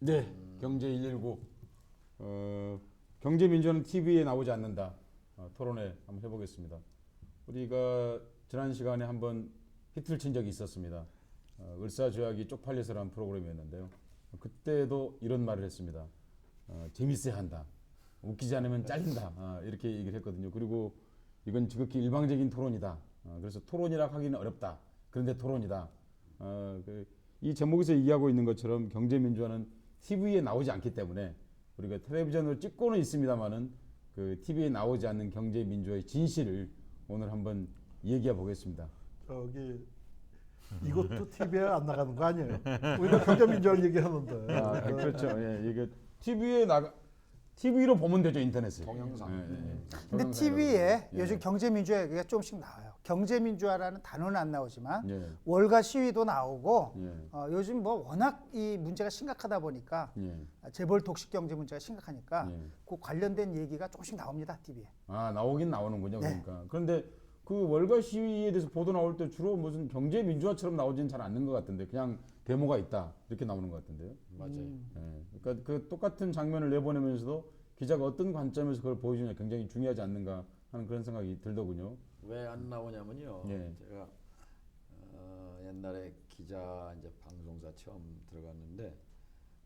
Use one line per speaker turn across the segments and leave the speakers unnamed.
네, 경제 119. 경제민주화는 TV에 나오지 않는다. 토론회 한번 해보겠습니다. 우리가 지난 시간에 한번 히트를 친 적이 있었습니다. 을사조약이 쪽팔려서라는 프로그램이었는데요. 그때도 이런 말을 했습니다. 재밌어야 한다. 웃기지 않으면 잘린다. 이렇게 얘기를 했거든요. 그리고 이건 지극히 일방적인 토론이다. 그래서 토론이라 하기는 어렵다. 그런데 토론이다. 이 제목에서 얘기하고 있는 것처럼 경제민주화는 TV에 나오지 않기 때문에 우리가 텔레비전으로 찍고는 있습니다만은 그 TV에 나오지 않는 경제민주화의 진실을 오늘 한번 얘기해 보겠습니다.
저기 이것도 TV에 안 나가는 거 아니에요? 우리가 경제민주화 얘기하는데.
그렇죠. 예, 이게 TV로 보면 되죠, 인터넷에.
동영상.
근데 TV에
예.
요즘 경제민주화 얘기가 조금씩 나와요. 경제민주화라는 단어는 안 나오지만
예.
월가 시위도 나오고
예.
요즘 뭐 워낙 이 문제가 심각하다 보니까
예.
재벌 독식 경제 문제가 심각하니까
예.
그 관련된 얘기가 조금씩 나옵니다, TV에.
나오긴 나오는군요.
네.
그러니까. 그런데 그 월가 시위에 대해서 보도 나올 때 주로 무슨 경제 민주화처럼 나오지는 잘 않는 것 같은데 그냥 데모가 있다 이렇게 나오는 것 같은데요.
맞아요.
예. 그러니까 그 똑같은 장면을 내보내면서도 기자가 어떤 관점에서 그걸 보여주냐 굉장히 중요하지 않는가 하는 그런 생각이 들더군요.
왜 안 나오냐면요.
예.
제가 옛날에 기자 이제 방송사 처음 들어갔는데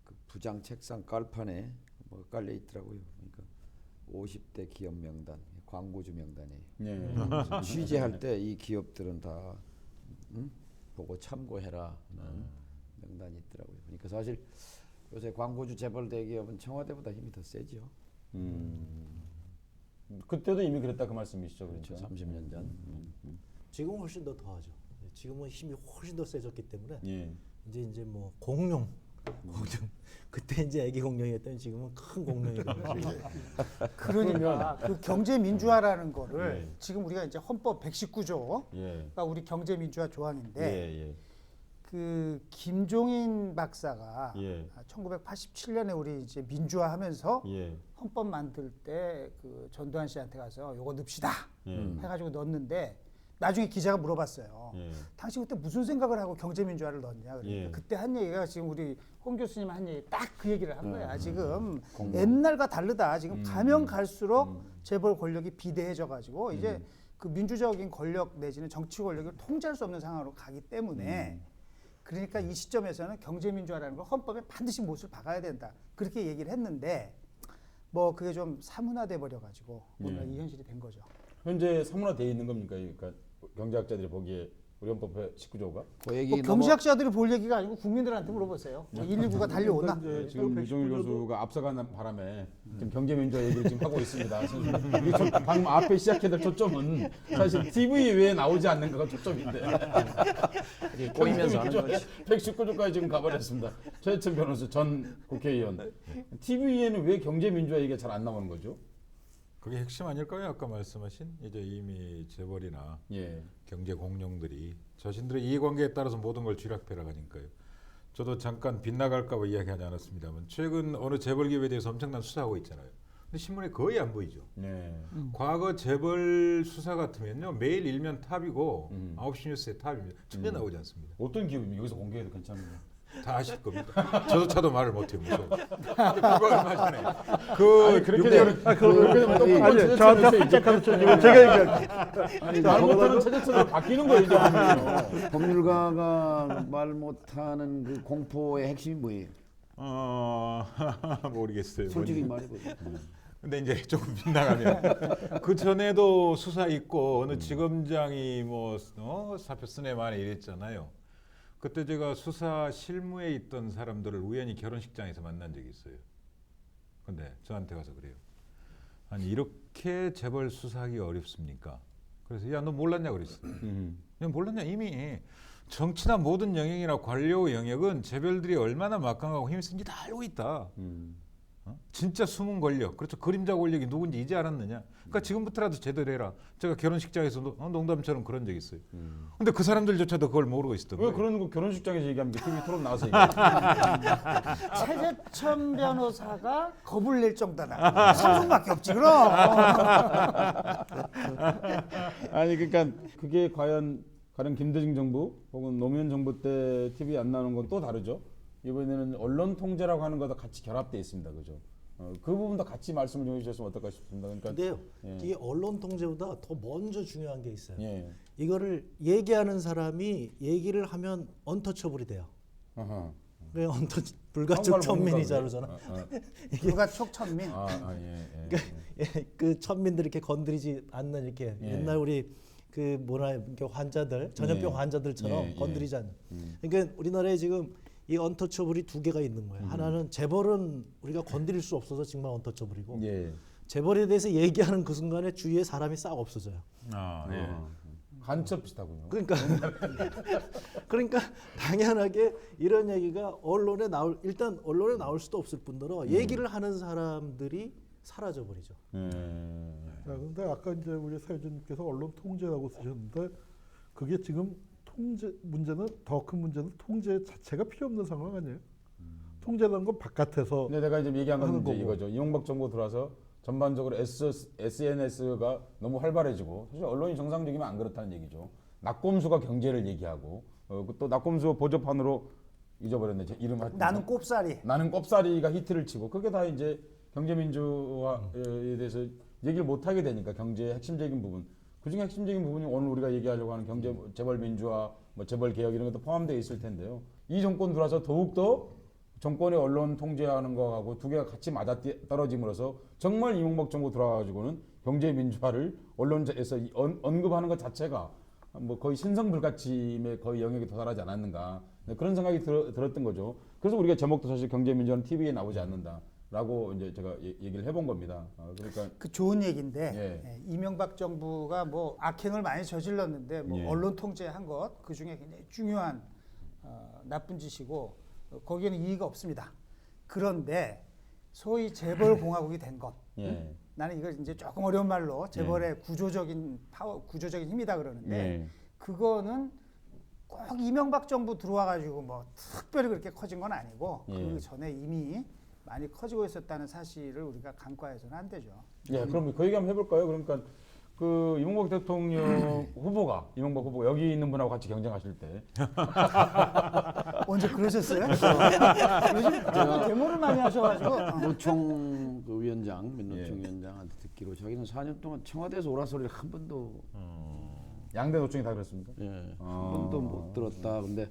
그 부장 책상 깔판에 뭐 깔려 있더라고요. 그러니까 50대 기업 명단, 광고주 명단이에요.
예.
취재할 때 이 기업들은 다 보고 참고해라 하는 명단이 있더라고요. 그러니까 사실 요새 광고주 재벌 대기업은 청와대보다 힘이 더 세죠.
그때도 이미 그랬다 그 말씀이시죠,
그렇죠.
그렇죠?
30년 전.
지금은 훨씬 더 더하죠. 지금은 힘이 훨씬 더 세졌기 때문에
예.
이제 뭐 공룡 그때 이제 애기 공룡이었더니 지금은 큰 공룡이 된 거죠.
그러니까 그 경제민주화라는 거를
예.
지금 우리가 이제 헌법 119조가
예.
우리 경제민주화 조항인데
예.
그 김종인 박사가
예.
1987년에 우리 이제 민주화하면서
예.
헌법 만들 때 그 전두환 씨한테 가서 요거 넣읍시다 해가지고 넣었는데 나중에 기자가 물어봤어요.
예.
당신 그때 무슨 생각을 하고 경제민주화를 넣었냐? 그러니까
예.
그때 한 얘기가 지금 우리 홍 교수님 한 얘기 딱 그 얘기를 한 거야. 지금
공룡.
옛날과 다르다. 지금 가면 갈수록 재벌 권력이 비대해져가지고 이제 그 민주적인 권력 내지는 정치 권력을 통제할 수 없는 상황으로 가기 때문에 그러니까 이 시점에서는 경제민주화라는 걸 헌법에 반드시 못을 박아야 된다. 그렇게 얘기를 했는데 뭐 그게 좀 사문화돼 버려가지고 오늘 이 현실이 된 거죠.
현재 사문화되어 있는 겁니까? 그러니까 경제학자들이 보기에 우리 헌법의 19조가?
그 얘기
뭐 경제학자들이 볼 얘기가 아니고 국민들한테 물어보세요. 119가 달려오나?
이제
지금 유정일 교수가 앞서가는 바람에 지금 경제민주화 얘기를 지금 하고 있습니다. 이게 방금 앞에 시작해야 될 초점은 사실 TV 외에 나오지 않는 거가 초점인데
꼬이면서 하는 거지.
119조까지 지금 가버렸습니다. 최혜천 변호사 전 국회의원. TV에는 왜 경제민주화 얘기가 잘 안 나오는 거죠?
그게 핵심 아닐까요? 아까 말씀하신 이제 이미 재벌이나
예.
경제 공룡들이 자신들의 이해관계에 따라서 모든 걸 쥐락펴라 하니까요. 저도 잠깐 빗나갈까 봐 이야기하지 않았습니다만 최근 어느 재벌 기업에 대해서 엄청난 수사하고 있잖아요. 근데 신문에 거의 안 보이죠.
네.
과거 재벌 수사 같으면요 매일 일면 탑이고 9시 뉴스에 탑입니다. 전혀 나오지 않습니다.
어떤 기업이 여기서 공개해도 괜찮은데?
다 아실 겁니다. 저조차도 말을 못해요. 무서워. 그거 얼마 전에 그
아니, 저한테 살짝 가르쳐 주고 제가 얘기할게요.
아니 잘못하는 체제처럼 바뀌는 거예요 이제 보면요.
법률가가 말 못하는 그 공포의 핵심이 뭐예요?
모르겠어요.
솔직히
뭔지.
말해보세요.
근데 이제 조금 빗나가면 그 전에도 수사 있고 어느 지검장이 뭐 사표 쓰네 마네 이랬잖아요. 그때 제가 수사 실무에 있던 사람들을 우연히 결혼식장에서 만난 적이 있어요. 근데 저한테 가서 그래요. 아니 이렇게 재벌 수사하기 어렵습니까? 그래서 야 너 몰랐냐 그랬어. 야 몰랐냐 이미 정치나 모든 영역이나 관료 영역은 재벌들이 얼마나 막강하고 힘이 센지 다 알고 있다. 진짜 숨은 권력, 그렇죠. 그림자 권력이 누군지 이제 알았느냐. 그러니까 지금부터라도 제대로 해라. 제가 결혼식장에서 농담처럼 그런 적 있어요. 근데 그 사람들조차도 그걸 모르고 있었던
왜
거예요.
그런 거 결혼식장에서 얘기합니까? TV 토론 나와서 얘기해요.
최재천 변호사가 겁을 낼 정도다. 삼성밖에 없지 그럼.
아니 그러니까 그게 과연 김대중 정부 혹은 노무현 정부 때 TV에 안 나오는 건 또 다르죠. 이번에는 언론 통제라고 하는 것도 같이 결합되어 있습니다. 그죠? 그 부분도 같이 말씀을 좀 해주셨으면 어떨까 싶습니다. 그러니까
근데요,
예.
이게 언론 통제보다 더 먼저 중요한 게 있어요.
예.
이거를 얘기하는 사람이 얘기를 하면 언터처블이 돼요.
아하.
왜 불가촉 천민이자
그
그러잖아.
불가촉 천민.
그 천민들 이렇게 건드리지 않는 이렇게
예.
옛날 우리 그 뭐라 이렇게 환자들 전염병
예.
환자들처럼
예,
건드리지 않는. 그러니까 우리나라에 지금 이 언터처블이 두 개가 있는 거예요. 하나는 재벌은 우리가 건드릴 수 없어서 정말 언터처블이고
예.
재벌에 대해서 얘기하는 그 순간에 주위에 사람이 싹 없어져요.
아, 예.
간첩 비슷하군요.
그러니까 당연하게 이런 얘기가 언론에 나올 수도 없을 뿐더러 얘기를 하는 사람들이 사라져 버리죠.
그런데 아까 이제 우리 사회자님께서 언론 통제라고 쓰셨는데 그게 지금 문제는 더 큰 문제는 통제 자체가 필요 없는 상황 아니에요? 통제라는 건 바깥에서
근데 내가 지금 얘기한 건
하는
이제
거고.
이거죠. 이명박 정부 들어와서 전반적으로 SNS가 너무 활발해지고 사실 언론이 정상적이면 안 그렇다는 얘기죠. 낙곰수가 경제를 얘기하고 또 낙곰수 보조판으로 잊어버렸네. 제 이름
나는 꼽사리.
나는 꼽사리가 히트를 치고 그게 다 이제 경제민주화에 대해서 얘기를 못 하게 되니까 경제의 핵심적인 부분. 그중에 핵심적인 부분이 오늘 우리가 얘기하려고 하는 경제 재벌 민주화, 뭐 재벌 개혁 이런 것도 포함되어 있을 텐데요. 이 정권 들어와서 더욱더 정권의 언론 통제하는 거하고 두 개가 같이 맞아 떨어짐으로써 정말 이명박 정부 들어와가지고는 경제 민주화를 언론에서 언급하는 것 자체가 뭐 거의 신성불가침의 거의 영역에 도달하지 않았는가 그런 생각이 들었던 거죠. 그래서 우리가 제목도 사실 경제 민주화는 TV에 나오지 않는다라고 이제 제가 얘기를 해본 겁니다. 그러니까
그 좋은 얘기인데
예.
예, 이명박 정부가 뭐 악행을 많이 저질렀는데 뭐
예.
언론 통제한 것 그 중에 굉장히 중요한 나쁜 짓이고 거기에는 이의가 없습니다. 그런데 소위 재벌 공화국이 된 것,
예.
나는 이걸 이제 조금 어려운 말로 재벌의 구조적인 파워, 구조적인 힘이다 그러는데
예.
그거는 꼭 이명박 정부 들어와가지고 뭐 특별히 그렇게 커진 건 아니고
예.
그 전에 이미 많이 커지고 있었다는 사실을 우리가 간과해서는 안 되죠.
예, 그럼 그 얘기 한번 해볼까요? 그러니까 그 이명박 대통령 후보가 여기 있는 분하고 같이 경쟁하실 때
언제 그러셨어요? 요즘 데모를 많이 하셔가지고
노총 그 위원장 민노총
예.
위원장한테 듣기로 자기는 4년 동안 청와대에서 오라 소리를 한 번도
양대 노총이 다 그랬습니까?
한 번도 못 들었다. 근데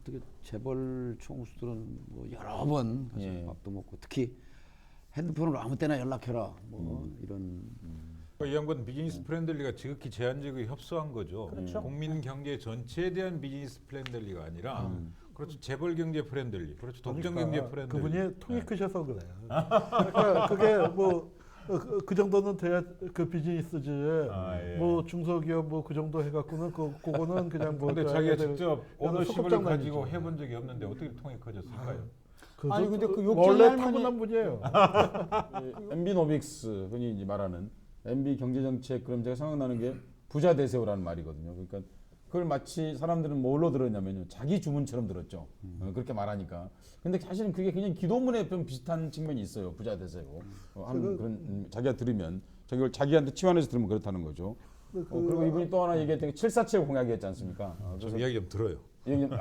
어떻게 재벌 총수들은 뭐 여러 번 가서
예.
밥도 먹고 특히 핸드폰으로 아무 때나 연락해라 뭐 이런
이 양반 비즈니스 프렌들리가 지극히 제한적으로 협소한 거죠. 국민 경제 전체에 대한 비즈니스 프렌들리가 아니라 그렇죠. 재벌 경제 프렌들리, 그렇죠. 독점 경제 프렌들리.
그분이 통이 크셔서 그래요. 그러니까 그게 뭐 그 정도는 돼야 그 비즈니스지.
예.
뭐 중소기업 뭐 그 정도 해갖고는 그거는 그냥 뭐.
근데 자기가 직접 오너십을
소극장
가지고
다니죠.
해본 적이 없는데 어떻게 통이 커졌을까요?
아니, 근데 그 욕쟁이
원래
할머니-
타고난 분이에요.
MB노믹스 흔히 이제 말하는 MB 경제정책 그럼 제가 생각나는 게 부자 대세오라는 말이거든요. 그러니까 그걸 마치 사람들은 뭘로 들었냐면요. 자기 주문처럼 들었죠. 그렇게 말하니까. 근데 사실은 그게 그냥 기도문에 좀 비슷한 측면이 있어요. 부자 대세고. 그런 자기가 들으면 자기한테 치환해서 들으면 그렇다는 거죠. 그리고 이분이 또 하나 얘기했던 게 747 공약이었지 않습니까? 그래서
좀 이야기 좀 들어요.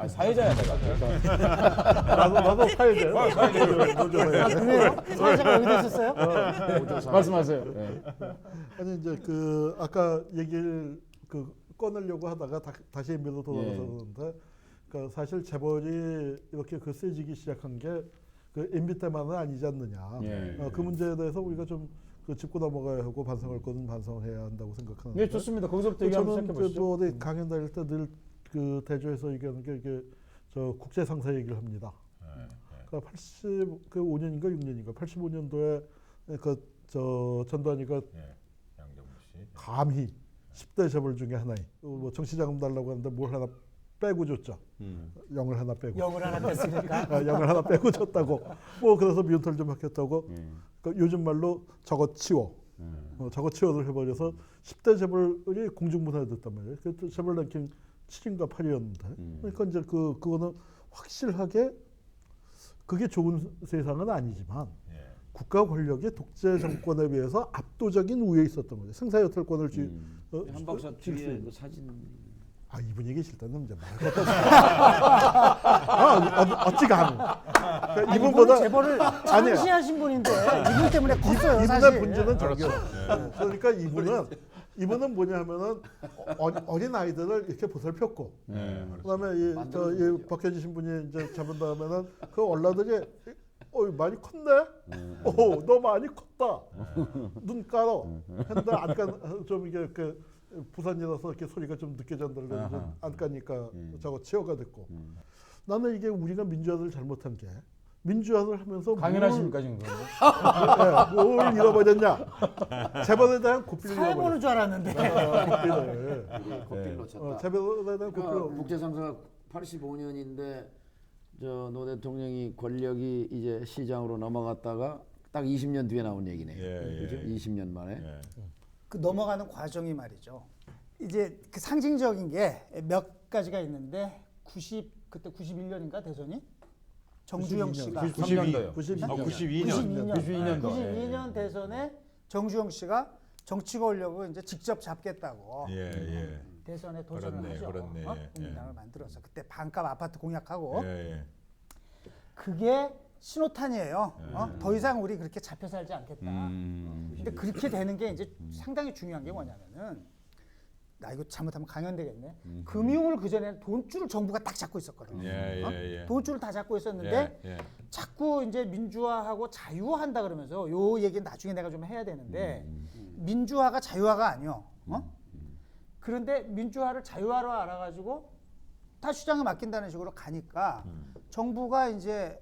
사회자야 내가. 그러니까
나도 사회자예요.
아 그래요? 사회자가 여기다 있었어요?
말씀하세요. 예.
아니 이제 그 아까 얘기를 그 꺼내려고 하다가 다시 MB로 돌아가서
예.
그런데 그 사실 재벌이 이렇게 그 세지기 시작한 게 그 MB 때만은 아니지 않느냐.
예.
그 문제에 대해서 우리가 좀 그 짚고 넘어가야 하고 반성할 거는 반성을 해야 한다고 생각하는데.
네, 좋습니다. 거기서부터 얘기하면
저는
시작해 보시죠.
그 어디 강연 다닐 때 늘 그 대조해서 얘기하는 게 이게 저 국제 상사 얘기를 합니다. 그러니까 85년인가 6년인가 85년도에 그 저 전두환이가
양정무 씨.
감히 10대 재벌 중에 하나인 뭐 정치자금 달라고 하는데 뭘 하나 빼고 줬죠. 영을 하나 빼고.
영을 하나 뺐으니까.
영을 하나 빼고 줬다고. 뭐 그래서 미운털 좀 했다고. 그러니까 요즘 말로 저거 치워. 저거 치워를 해버려서 10대 재벌이 공중분해가 됐단 말이에요. 그 재벌 랭킹 7인가 8위였는데. 그러니까 이제 그거는 확실하게 그게 좋은 세상은 아니지만 국가 권력이 독재 정권에 비해서 압도적인 우위에 있었던 거죠. 생사여탈권을
한 박사 뒤에 그 사진
아 이분 얘기 싫다는 이제 말 것도 없어. 어찌가 하노. 그러니까
이분은
이분보다
재벌을
아니에요.
창시하신 분인데 이분 때문에 컸어요
이분의
사실.
문제는 저기요.
예.
그러니까 이분은 뭐냐면은 어린 아이들을 이렇게 보살폈고,
네.
그다음에 이 박해지 신분이 이제 잡은 다음에는 그 얼라들이 많이 컸네. 너 많이 컸다. 눈 깔어. 했는데 좀 이게 부산이라서 이렇게 소리가 좀 늦게 전달되고
아하.
안 까니까 저거 치어가 됐고. 나는 이게 우리가 민주화를 잘못한 게 민주화를 하면서
강연하십니까 지금? 그런데?
뭘 잃어버렸냐? 재벌에 대한 고삐를
사회
잃어버렸어.
보는 줄 알았는데.
고삐를.
고삐를 놓쳤다.
재벌에 대한
그러니까
고삐를.
국제상사가 85년인데 노 대통령이 권력이 이제 시장으로 넘어갔다가 딱 20년 뒤에 나온 얘기네요.
예,
그죠?
예.
20년 만에.
예.
그 넘어가는 과정이 말이죠. 이제 그 상징적인 게 몇 가지가 있는데 그때 91년인가 대선이 정주영 씨가
93년도요.
92년.
92년도.
92년 대선에 정주영 씨가 정치 권력을 이제 직접 잡겠다고
예, 예.
대선에 도전을
그렇네,
하죠.
그렇네.
국민당을 만들어서 그때 반값 아파트 공약하고
예, 예.
그게 신호탄이에요. 더 이상 우리 그렇게 잡혀 살지 않겠다.
음.
근데 그렇게 되는 게 이제 상당히 중요한 게 뭐냐면은 나 이거 잘못하면 강연되겠네. 금융을 그 전에는 돈줄을 정부가 딱 잡고 있었거든요.
예, 예, 예.
돈줄을 다 잡고 있었는데
예, 예.
자꾸 이제 민주화하고 자유화한다 그러면서 요 얘기는 나중에 내가 좀 해야 되는데 민주화가 자유화가 아니요. 그런데 민주화를 자유화로 알아가지고 다 시장에 맡긴다는 식으로 가니까 정부가 이제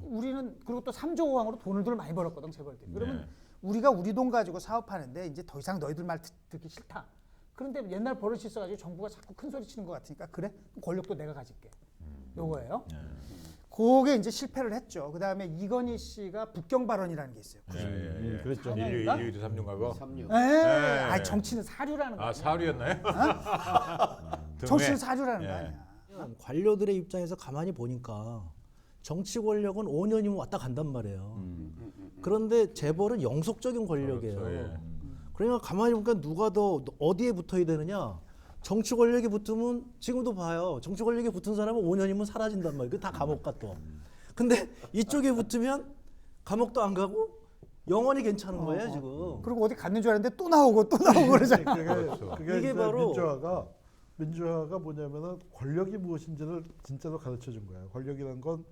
우리는 그리고 또 3조 5항으로 돈을 많이 벌었거든 재벌들이. 그러면
네.
우리가 우리 돈 가지고 사업하는데 이제 더 이상 너희들 말 듣기 싫다. 그런데 옛날 버릇이 있어가지고 정부가 자꾸 큰 소리 치는 것 같으니까 그래 권력도 내가 가질게. 요거예요. 그게 이제 실패를 했죠. 그 다음에 이건희 씨가 북경 발언이라는 게 있어요.
예, 예, 예.
그랬죠.
1, 2, 3년 가고.
3년.
아 정치는 사류라는 거
아,
아니야.
사류였나요?
정치는 사류라는 거
예.
아니야.
관료들의 입장에서 가만히 보니까 정치 권력은 5년이면 왔다 간단 말이에요. 그런데 재벌은 영속적인 권력이에요.
그렇죠, 예.
그러니까 가만히 보니까 누가 더 어디에 붙어야 되느냐? 정치 권력에 붙으면 지금도 봐요. 정치 권력에 붙은 사람은 5년이면 사라진단 말이에요. 그 다 감옥 가 또. 근데 이쪽에 붙으면 감옥도 안 가고 영원히 괜찮은 거예요 지금.
그리고 어디 갔는 줄 알았는데 또 나오고 또 나오고 그러잖아.
그게
이게
이제
바로-
민주화가 뭐냐면은 권력이 무엇인지를 진짜로 가르쳐 준 거예요. 권력이란 건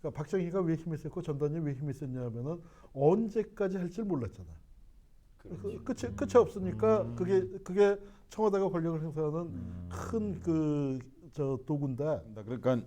그러니까 박정희가 왜 힘이 셌고 전두환이 왜 힘이 셌냐면은 언제까지 할 줄 몰랐잖아. 끝이 없으니까 그게 청와대가 권력을 행사하는 큰 도구인데
그러니까